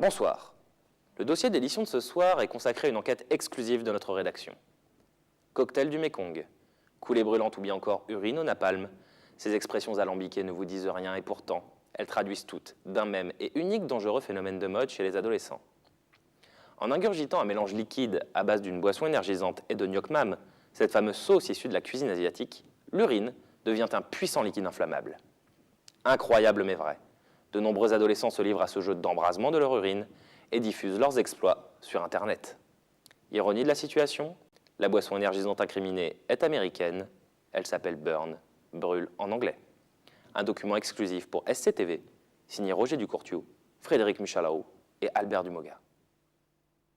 Bonsoir. Le dossier d'édition de ce soir est consacré à une enquête exclusive de notre rédaction. Cocktail du Mékong, coulée brûlante ou bien encore urine au napalm, ces expressions alambiquées ne vous disent rien et pourtant, elles traduisent toutes d'un même et unique dangereux phénomène de mode chez les adolescents. En ingurgitant un mélange liquide à base d'une boisson énergisante et de gnoc mam, cette fameuse sauce issue de la cuisine asiatique, l'urine devient un puissant liquide inflammable. Incroyable mais vrai. De nombreux adolescents se livrent à ce jeu d'embrasement de leur urine et diffusent leurs exploits sur Internet. Ironie de la situation, la boisson énergisante incriminée est américaine, elle s'appelle Burn, brûle en anglais. Un document exclusif pour SCTV, signé Roger Ducourtiou, Frédéric Muchalao et Albert Dumoga.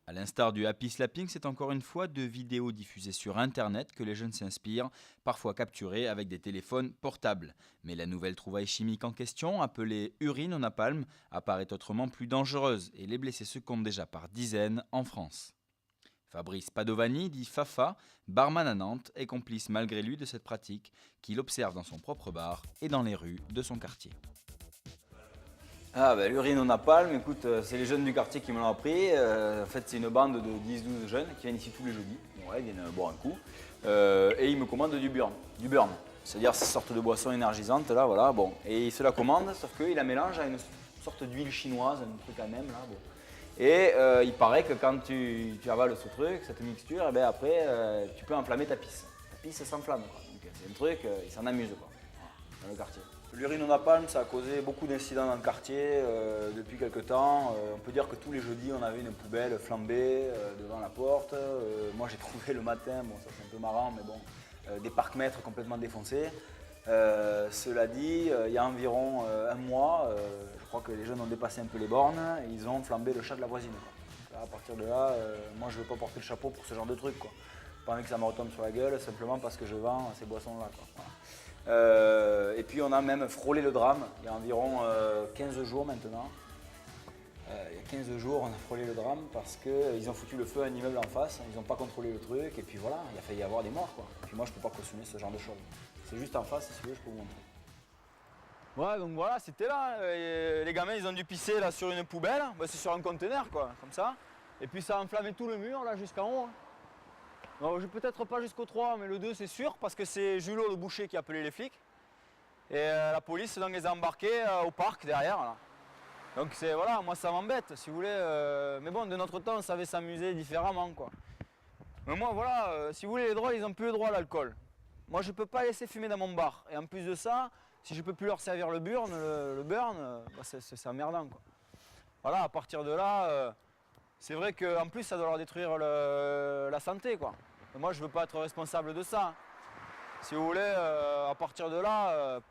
À l'instar du happy slapping, c'est encore une fois de vidéos diffusées sur Internet que les jeunes s'inspirent, parfois capturées avec des téléphones portables. Mais la nouvelle trouvaille chimique en question, appelée urine au napalm, apparaît autrement plus dangereuse et les blessés se comptent déjà par dizaines en France. Fabrice Padovani, dit Fafa, barman à Nantes, est complice malgré lui de cette pratique qu'il observe dans son propre bar et dans les rues de son quartier. Ah ben l'urine au napalm, écoute, c'est les jeunes du quartier qui me l'ont appris. En fait, c'est une bande de 10-12 jeunes qui viennent ici tous les jeudis. Bon, ouais, ils viennent boire un coup. Et ils me commandent du burn. C'est-à-dire cette sorte de boisson énergisante là, voilà. Bon. Et ils se la commandent, sauf qu'ils la mélangent à une sorte d'huile chinoise, un truc à même là. Bon. Et il paraît que quand tu avales ce truc, cette mixture, et ben après tu peux enflammer ta pisse. Ta pisse s'enflamme quoi. Donc c'est un truc, ils s'en amusent quoi, voilà, dans le quartier. L'urine au napalm, ça a causé beaucoup d'incidents dans le quartier depuis quelques temps. On peut dire que tous les jeudis, on avait une poubelle flambée devant la porte. Moi, j'ai trouvé le matin, bon, ça c'est un peu marrant, mais bon, des parcs-mètres complètement défoncés. Cela dit, il y a environ un mois, je crois que les jeunes ont dépassé un peu les bornes et ils ont flambé le chat de la voisine. Quoi. Là, à partir de là, moi, je ne veux pas porter le chapeau pour ce genre de truc. Quoi. Pas envie que ça me retombe sur la gueule simplement parce que je vends ces boissons-là. Voilà. Et puis on a même frôlé le drame, il y a environ 15 jours maintenant. Il y a 15 jours on a frôlé le drame parce qu'ils ont foutu le feu à un immeuble en face, ils n'ont pas contrôlé le truc et puis voilà, il a failli y avoir des morts quoi. Et puis moi je ne peux pas cautionner ce genre de choses. C'est juste en face, si vous voulez, je peux vous montrer. Ouais donc voilà, c'était là, les gamins ils ont dû pisser là sur une poubelle, bah, c'est sur un conteneur quoi, comme ça. Et puis ça a enflammé tout le mur là jusqu'en haut. Hein. Non, peut-être pas jusqu'au 3, mais le 2 c'est sûr, parce que c'est Julot le boucher qui a appelé les flics. Et la police donc, les a embarqués au parc derrière. Là. Donc c'est voilà, moi ça m'embête, si vous voulez. Mais bon, de notre temps, on savait s'amuser différemment. Quoi. Mais moi voilà, si vous voulez, les droits, ils n'ont plus le droit à l'alcool. Moi je peux pas laisser fumer dans mon bar. Et en plus de ça, si je peux plus leur servir le burn, bah, c'est emmerdant. Quoi. Voilà, à partir de là, c'est vrai qu'en plus ça doit leur détruire la santé. Quoi. Moi, je ne veux pas être responsable de ça. Si vous voulez, à partir de là,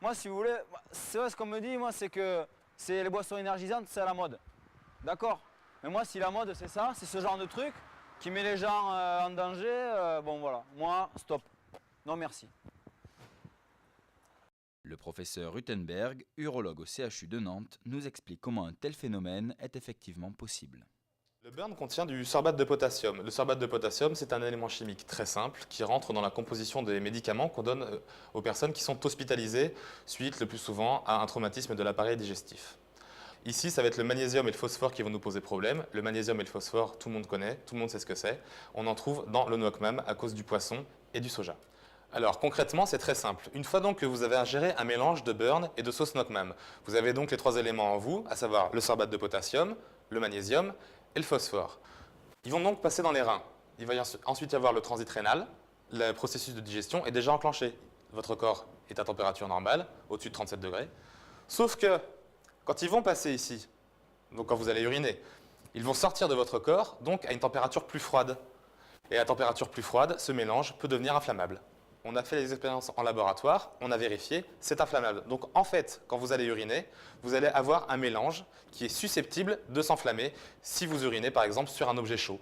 moi, si vous voulez, c'est vrai ce qu'on me dit, moi, c'est que les boissons énergisantes, c'est à la mode. D'accord. Mais moi, si la mode, c'est ça, c'est ce genre de truc qui met les gens en danger, bon voilà, moi, stop. Non, merci. Le professeur Ruttenberg, urologue au CHU de Nantes, nous explique comment un tel phénomène est effectivement possible. Le burn contient du sorbate de potassium. Le sorbate de potassium, c'est un élément chimique très simple qui rentre dans la composition des médicaments qu'on donne aux personnes qui sont hospitalisées suite le plus souvent à un traumatisme de l'appareil digestif. Ici, ça va être le magnésium et le phosphore qui vont nous poser problème. Le magnésium et le phosphore, tout le monde connaît, tout le monde sait ce que c'est. On en trouve dans le gnoc mam à cause du poisson et du soja. Alors concrètement, c'est très simple. Une fois donc que vous avez ingéré un mélange de burn et de sauce gnoc mam, vous avez donc les trois éléments en vous, à savoir le sorbate de potassium, le magnésium et le phosphore. Ils vont donc passer dans les reins. Il va ensuite y avoir le transit rénal. Le processus de digestion est déjà enclenché. Votre corps est à température normale, au-dessus de 37 degrés. Sauf que, quand ils vont passer ici, donc quand vous allez uriner, ils vont sortir de votre corps, donc à une température plus froide. Et à température plus froide, ce mélange peut devenir inflammable. On a fait les expériences en laboratoire, on a vérifié, c'est inflammable. Donc en fait, quand vous allez uriner, vous allez avoir un mélange qui est susceptible de s'enflammer si vous urinez par exemple sur un objet chaud.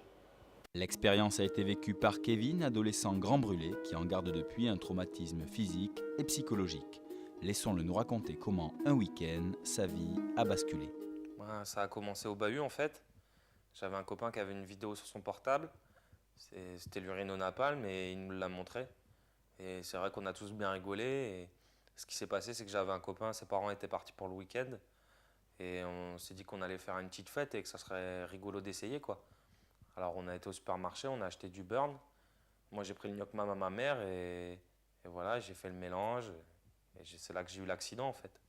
L'expérience a été vécue par Kevin, adolescent grand brûlé, qui en garde depuis un traumatisme physique et psychologique. Laissons-le nous raconter comment, un week-end, sa vie a basculé. Ça a commencé au bahut en fait. J'avais un copain qui avait une vidéo sur son portable. C'était l'urine au napalm et il nous l'a montré. Et c'est vrai qu'on a tous bien rigolé. Et ce qui s'est passé, c'est que j'avais un copain, ses parents étaient partis pour le week-end. Et on s'est dit qu'on allait faire une petite fête et que ça serait rigolo d'essayer, quoi. Alors on a été au supermarché, on a acheté du burn. Moi j'ai pris le gnoc mam à ma mère et voilà, j'ai fait le mélange. Et c'est là que j'ai eu l'accident en fait.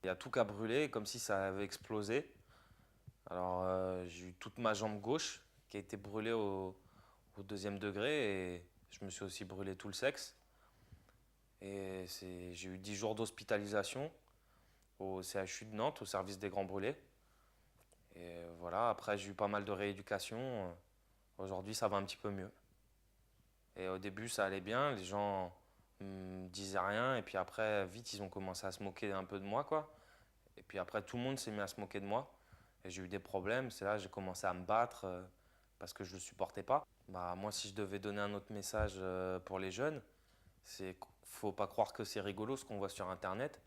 Il y a tout qu'à brûler, comme si ça avait explosé. Alors j'ai eu toute ma jambe gauche qui a été brûlée au 2e degré et je me suis aussi brûlé tout le sexe. Et j'ai eu 10 jours d'hospitalisation au CHU de Nantes, au service des grands brûlés. Et voilà, après j'ai eu pas mal de rééducation. Aujourd'hui ça va un petit peu mieux. Et au début ça allait bien, les gens me disaient rien et puis après vite ils ont commencé à se moquer un peu de moi, quoi. Et puis après tout le monde s'est mis à se moquer de moi. Et j'ai eu des problèmes, c'est là que j'ai commencé à me battre parce que je ne le supportais pas. Bah, moi si je devais donner un autre message pour les jeunes, c'est qu'il ne faut pas croire que c'est rigolo ce qu'on voit sur internet.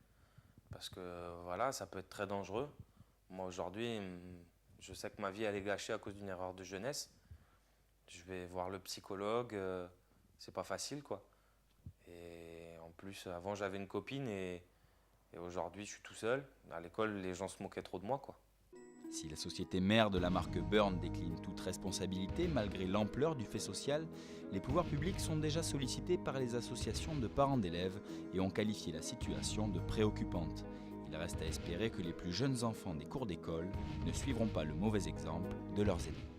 Parce que voilà, ça peut être très dangereux. Moi aujourd'hui, je sais que ma vie elle est gâchée à cause d'une erreur de jeunesse. Je vais voir le psychologue, c'est pas facile, quoi. Et en plus, avant j'avais une copine et aujourd'hui je suis tout seul. À l'école, les gens se moquaient trop de moi, quoi. Si la société mère de la marque Burn décline toute responsabilité malgré l'ampleur du fait social, les pouvoirs publics sont déjà sollicités par les associations de parents d'élèves et ont qualifié la situation de préoccupante. Il reste à espérer que les plus jeunes enfants des cours d'école ne suivront pas le mauvais exemple de leurs aînés.